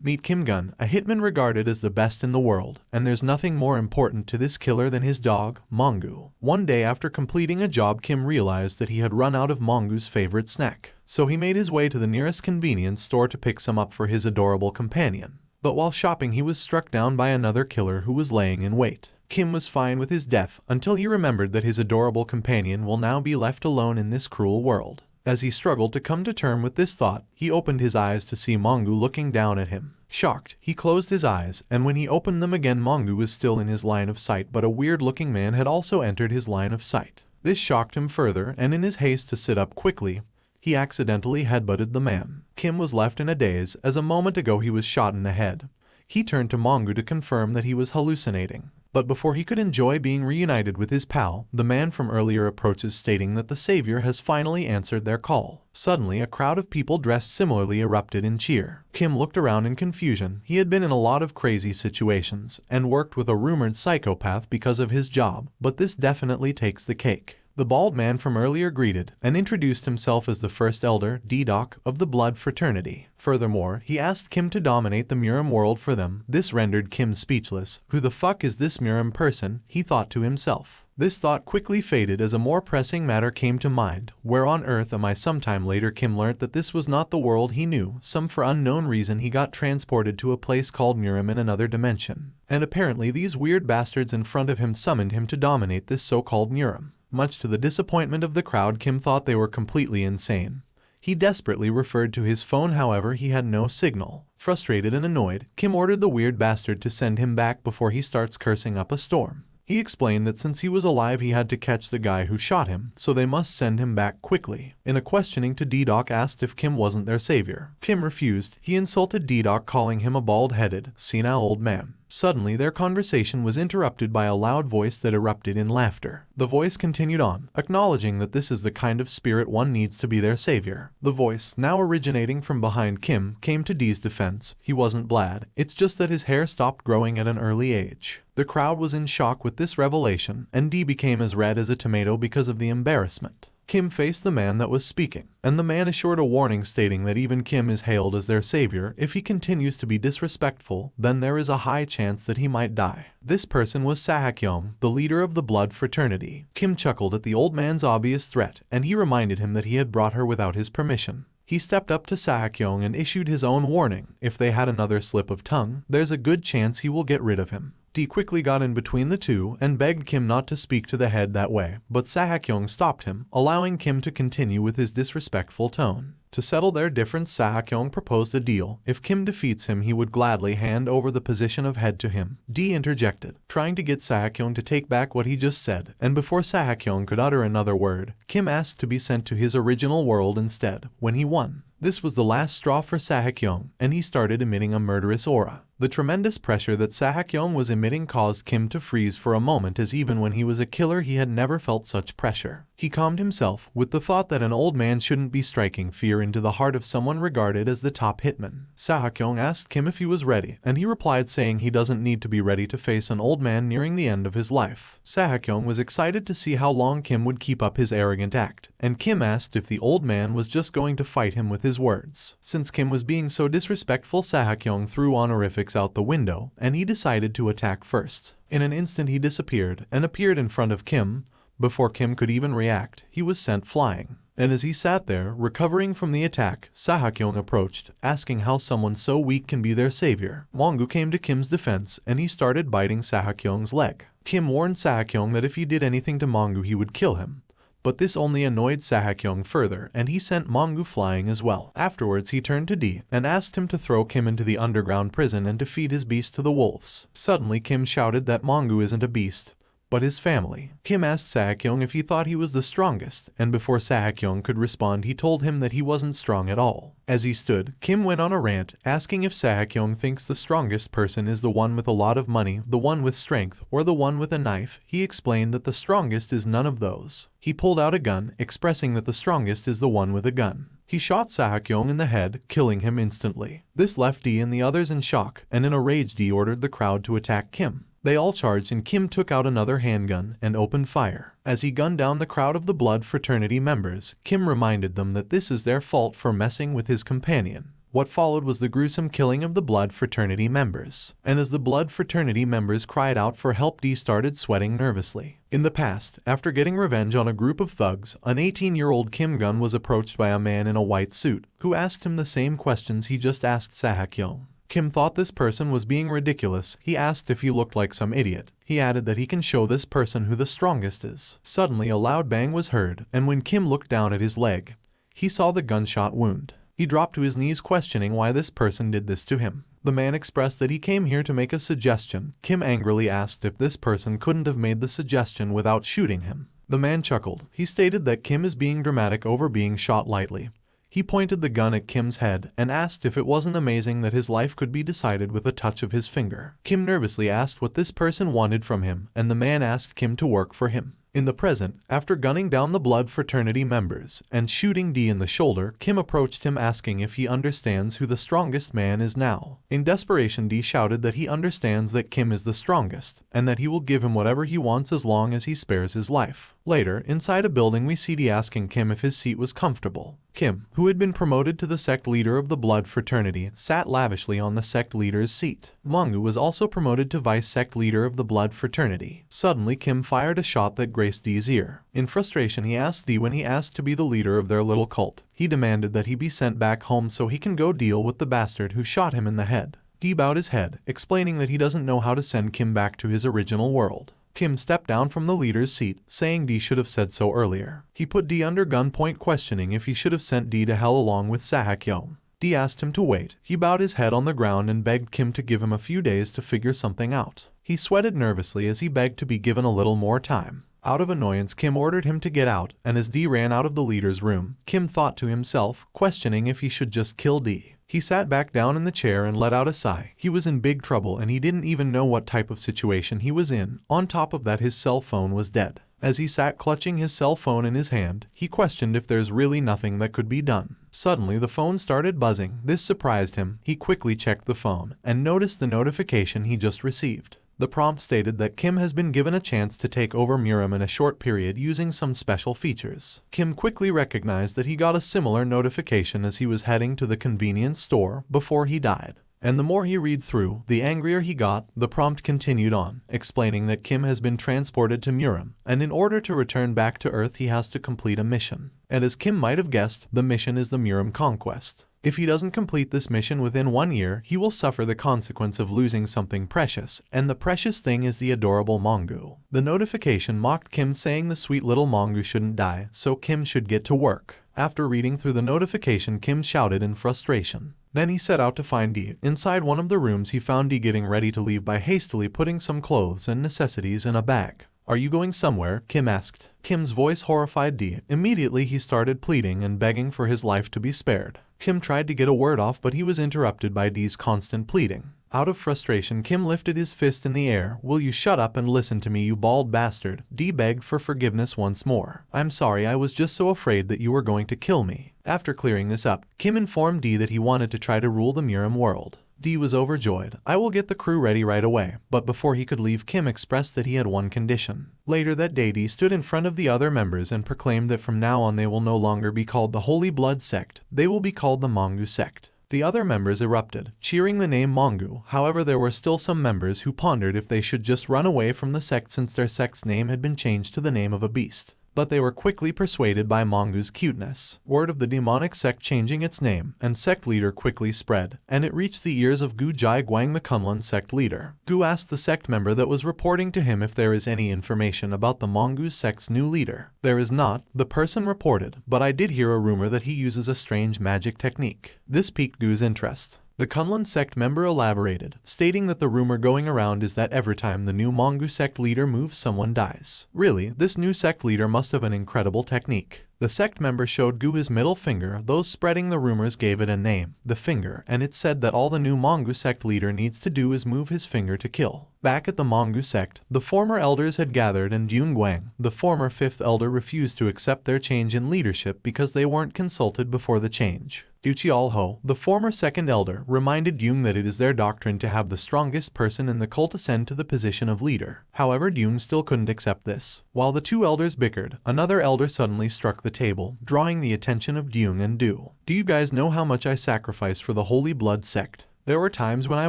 Meet Kim Gun, a hitman regarded as the best in the world, and there's nothing more important to this killer than his dog, Mongu. One day after completing a job, Kim realized that he had run out of Mongu's favorite snack, so he made his way to the nearest convenience store to pick some up for his adorable companion. But while shopping, he was struck down by another killer who was laying in wait. Kim was fine with his death until he remembered that his adorable companion will now be left alone in this cruel world. As he struggled to come to terms with this thought, he opened his eyes to see Mongu looking down at him. Shocked, he closed his eyes, and when he opened them again, Mongu was still in his line of sight, but a weird-looking man had also entered his line of sight. This shocked him further, and in his haste to sit up quickly, he accidentally headbutted the man. Kim was left in a daze, as a moment ago he was shot in the head. He turned to Mongu to confirm that he was hallucinating. But before he could enjoy being reunited with his pal, the man from earlier approaches, stating that the savior has finally answered their call. Suddenly, a crowd of people dressed similarly erupted in cheer. Kim looked around in confusion. He had been in a lot of crazy situations, and worked with a rumored psychopath because of his job, but this definitely takes the cake. The bald man from earlier greeted and introduced himself as the first elder, D-Doc, of the Blood Fraternity. Furthermore, he asked Kim to dominate the Murim world for them. This rendered Kim speechless. Who the fuck is this Murim person? He thought to himself. This thought quickly faded as a more pressing matter came to mind. Where on earth am I? Sometime later, Kim learnt that this was not the world he knew. For unknown reason, he got transported to a place called Murim in another dimension. And apparently these weird bastards in front of him summoned him to dominate this so-called Murim. Much to the disappointment of the crowd, Kim thought they were completely insane. He desperately referred to his phone, however he had no signal. Frustrated and annoyed, Kim ordered the weird bastard to send him back before he starts cursing up a storm. He explained that since he was alive he had to catch the guy who shot him, so they must send him back quickly. In a questioning to D-Doc asked if Kim wasn't their savior. Kim refused. He insulted D-Doc, calling him a bald-headed, senile old man. Suddenly, their conversation was interrupted by a loud voice that erupted in laughter. The voice continued on, acknowledging that this is the kind of spirit one needs to be their savior. The voice, now originating from behind Kim, came to D's defense. He wasn't bad, it's just that his hair stopped growing at an early age. The crowd was in shock with this revelation, and D became as red as a tomato because of the embarrassment. Kim faced the man that was speaking, and the man issued a warning, stating that even Kim is hailed as their savior. If he continues to be disrespectful, then there is a high chance that he might die. This person was Sahakyong, the leader of the Blood Fraternity. Kim chuckled at the old man's obvious threat, and he reminded him that he had brought her without his permission. He stepped up to Sahakyong and issued his own warning. If they had another slip of tongue, there's a good chance he will get rid of him. D quickly got in between the two and begged Kim not to speak to the head that way, but Sahakyong stopped him, allowing Kim to continue with his disrespectful tone. To settle their difference, Sahakyong proposed a deal. If Kim defeats him, he would gladly hand over the position of head to him. D interjected, trying to get Sahakyong to take back what he just said, and before Sahakyong could utter another word, Kim asked to be sent to his original world instead. When he won, this was the last straw for Sahakyong, and he started emitting a murderous aura. The tremendous pressure that Sahakyong was emitting caused Kim to freeze for a moment, as even when he was a killer he had never felt such pressure. He calmed himself with the thought that an old man shouldn't be striking fear into the heart of someone regarded as the top hitman. Sahakyong asked Kim if he was ready, and he replied saying he doesn't need to be ready to face an old man nearing the end of his life. Sahakyong was excited to see how long Kim would keep up his arrogant act, and Kim asked if the old man was just going to fight him with his words. Since Kim was being so disrespectful, Sahakyong threw honorifics out the window, and he decided to attack first. In an instant he disappeared and appeared in front of Kim. Before Kim could even react, he was sent flying. And as he sat there, recovering from the attack, Sahakyong approached, asking how someone so weak can be their savior. Mongu came to Kim's defense, and he started biting Sahakyong's leg. Kim warned Sahakyong that if he did anything to Mongu he would kill him. But this only annoyed Sahakyong further, and he sent Mongu flying as well. Afterwards he turned to D and asked him to throw Kim into the underground prison and to feed his beast to the wolves. Suddenly Kim shouted that Mongu isn't a beast, but his family. Kim asked Sahakyong if he thought he was the strongest, and before Sahakyong could respond he told him that he wasn't strong at all. As he stood, Kim went on a rant, asking if Sahakyong thinks the strongest person is the one with a lot of money, the one with strength, or the one with a knife. He explained that the strongest is none of those. He pulled out a gun, expressing that the strongest is the one with a gun. He shot Sahakyong in the head, killing him instantly. This left D and the others in shock, and in a rage D ordered the crowd to attack Kim. They all charged, and Kim took out another handgun and opened fire. As he gunned down the crowd of the Blood Fraternity members, Kim reminded them that this is their fault for messing with his companion. What followed was the gruesome killing of the Blood Fraternity members. And as the Blood Fraternity members cried out for help, Dee started sweating nervously. In the past, after getting revenge on a group of thugs, an 18-year-old Kim Gun was approached by a man in a white suit, who asked him the same questions he just asked Sahakyo. Kim thought this person was being ridiculous. He asked if he looked like some idiot. He added that he can show this person who the strongest is. Suddenly a loud bang was heard, and when Kim looked down at his leg, he saw the gunshot wound. He dropped to his knees questioning why this person did this to him. The man expressed that he came here to make a suggestion. Kim angrily asked if this person couldn't have made the suggestion without shooting him. The man chuckled. He stated that Kim is being dramatic over being shot lightly. He pointed the gun at Kim's head and asked if it wasn't amazing that his life could be decided with a touch of his finger. Kim nervously asked what this person wanted from him, and the man asked Kim to work for him. In the present, after gunning down the Blood Fraternity members and shooting Dee in the shoulder, Kim approached him asking if he understands who the strongest man is now. In desperation, Dee shouted that he understands that Kim is the strongest, and that he will give him whatever he wants as long as he spares his life. Later, inside a building, we see Dee asking Kim if his seat was comfortable. Kim, who had been promoted to the sect leader of the Blood Fraternity, sat lavishly on the sect leader's seat. Mongu was also promoted to vice sect leader of the Blood Fraternity. Suddenly, Kim fired a shot that grazed Dee's ear. In frustration, he asked Dee when he asked to be the leader of their little cult. He demanded that he be sent back home so he can go deal with the bastard who shot him in the head. Dee bowed his head, explaining that he doesn't know how to send Kim back to his original world. Kim stepped down from the leader's seat, saying Dee should have said so earlier. He put Dee under gunpoint, questioning if he should have sent Dee to hell along with Sahakyo. Dee asked him to wait. He bowed his head on the ground and begged Kim to give him a few days to figure something out. He sweated nervously as he begged to be given a little more time. Out of annoyance, Kim ordered him to get out, and as Dee ran out of the leader's room, Kim thought to himself, questioning if he should just kill Dee. He sat back down in the chair and let out a sigh. He was in big trouble and he didn't even know what type of situation he was in. On top of that, his cell phone was dead. As he sat clutching his cell phone in his hand, he questioned if there's really nothing that could be done. Suddenly, the phone started buzzing. This surprised him. He quickly checked the phone and noticed the notification he just received. The prompt stated that Kim has been given a chance to take over Murim in a short period using some special features. Kim quickly recognized that he got a similar notification as he was heading to the convenience store before he died. And the more he read through, the angrier he got. The prompt continued on, explaining that Kim has been transported to Murim, and in order to return back to Earth he has to complete a mission. And as Kim might have guessed, the mission is the Murim conquest. If he doesn't complete this mission within 1 year, he will suffer the consequence of losing something precious, and the precious thing is the adorable Mongu. The notification mocked Kim, saying the sweet little Mongu shouldn't die, so Kim should get to work. After reading through the notification, Kim shouted in frustration. Then he set out to find Dee. Inside one of the rooms, he found Dee getting ready to leave by hastily putting some clothes and necessities in a bag. "Are you going somewhere?" Kim asked. Kim's voice horrified Dee. Immediately he started pleading and begging for his life to be spared. Kim tried to get a word off, but he was interrupted by Dee's constant pleading. Out of frustration, Kim lifted his fist in the air. "Will you shut up and listen to me, you bald bastard?" Dee begged for forgiveness once more. "I'm sorry, I was just so afraid that you were going to kill me." After clearing this up, Kim informed Dee that he wanted to try to rule the Murim world. Dee was overjoyed. "I will get the crew ready right away." But before he could leave, Kim expressed that he had one condition. Later that day, Dee stood in front of the other members and proclaimed that from now on they will no longer be called the Holy Blood Sect. They will be called the Mongu Sect. The other members erupted, cheering the name Mongu. However, there were still some members who pondered if they should just run away from the sect since their sect's name had been changed to the name of a beast. But they were quickly persuaded by Mongu's cuteness. Word of the demonic sect changing its name and sect leader quickly spread, and it reached the ears of Gu Jai Guang, the Kunlun sect leader. Gu asked the sect member that was reporting to him if there is any information about the Mongu sect's new leader. "There is not," the person reported, "but I did hear a rumor that he uses a strange magic technique." This piqued Gu's interest. The Kunlun sect member elaborated, stating that the rumor going around is that every time the new Mongu sect leader moves, someone dies. Really, this new sect leader must have an incredible technique. The sect member showed Gu his middle finger. Those spreading the rumors gave it a name, the finger, and it said that all the new Mongu sect leader needs to do is move his finger to kill. Back at the Mongu sect, the former elders had gathered and Dyung Guang, the former 5th elder, refused to accept their change in leadership because they weren't consulted before the change. Ho, the former 2nd elder, reminded Dyung that it is their doctrine to have the strongest person in the cult ascend to the position of leader. However, Dyung still couldn't accept this. While the 2 elders bickered, another elder suddenly struck the table, drawing the attention of Dyung and Do. Do you guys know how much I sacrificed for the Holy Blood sect? There were times when I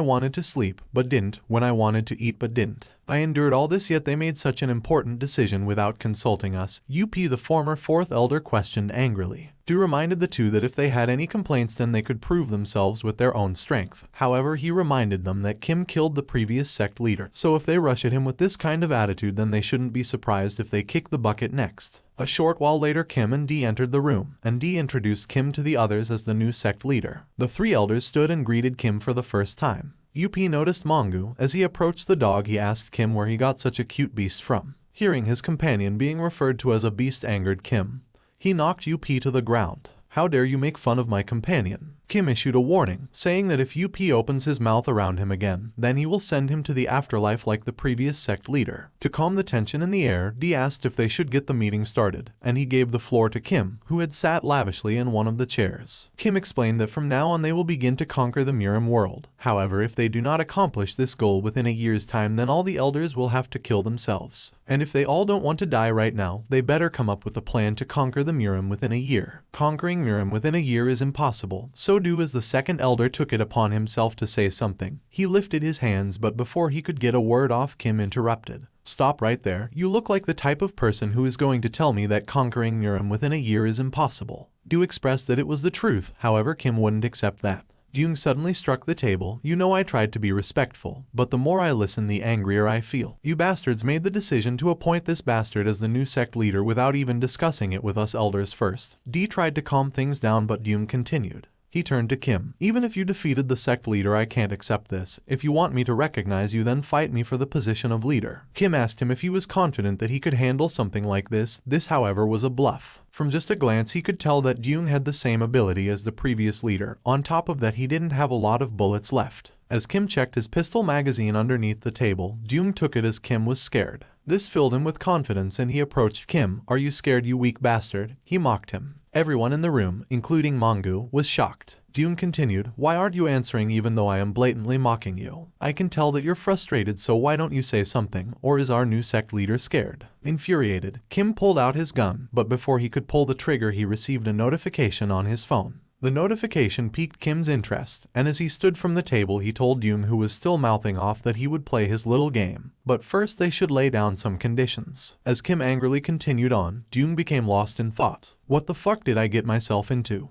wanted to sleep, but didn't, when I wanted to eat but didn't. I endured all this, yet they made such an important decision without consulting us. The former 4th elder, questioned angrily. Du reminded the 2 that if they had any complaints then they could prove themselves with their own strength. However, he reminded them that Kim killed the previous sect leader, so if they rush at him with this kind of attitude then they shouldn't be surprised if they kick the bucket next. A short while later, Kim and Dee entered the room, and Dee introduced Kim to the others as the new sect leader. The 3 elders stood and greeted Kim for the first time. Noticed Mongu. As he approached the dog, he asked Kim where he got such a cute beast from. Hearing his companion being referred to as a beast angered Kim. He knocked to the ground. How dare you make fun of my companion? Kim issued a warning, saying that if opens his mouth around him again, then he will send him to the afterlife like the previous sect leader. To calm the tension in the air, Dee asked if they should get the meeting started, and he gave the floor to Kim, who had sat lavishly in one of the chairs. Kim explained that from now on they will begin to conquer the Murim world. However, if they do not accomplish this goal within a year's time, then all the elders will have to kill themselves. And if they all don't want to die right now, they better come up with a plan to conquer the Murim within a year. Conquering Murim within a year is impossible, so Do, as the 2nd elder, took it upon himself to say something. He lifted his hands, but before he could get a word off, Kim interrupted. Stop right there. You look like the type of person who is going to tell me that conquering Murim within a year is impossible. Du expressed that it was the truth, however Kim wouldn't accept that. Dyung suddenly struck the table. I tried to be respectful, but the more I listen the angrier I feel. You bastards made the decision to appoint this bastard as the new sect leader without even discussing it with us elders first. Dee tried to calm things down, but Dyung continued. He turned to Kim. Even if you defeated the sect leader, I can't accept this. If you want me to recognize you, then fight me for the position of leader. Kim asked him if he was confident that he could handle something like this. This, however, was a bluff. From just a glance, he could tell that Dyung had the same ability as the previous leader. On top of that, he didn't have a lot of bullets left. As Kim checked his pistol magazine underneath the table, Dyung took it as Kim was scared. This filled him with confidence and he approached Kim. Are you scared, you weak bastard? He mocked him. Everyone in the room, including Mongu, was shocked. Dyung continued, why aren't you answering even though I am blatantly mocking you? I can tell that you're frustrated, so why don't you say something, or is our new sect leader scared? Infuriated, Kim pulled out his gun, but before he could pull the trigger he received a notification on his phone. The notification piqued Kim's interest, and as he stood from the table he told Dyung, who was still mouthing off, that he would play his little game. But first they should lay down some conditions. As Kim angrily continued on, Dyung became lost in thought. What the fuck did I get myself into?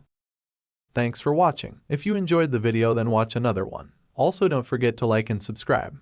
Thanks for watching. If you enjoyed the video, then watch another one. Also, don't forget to like and subscribe.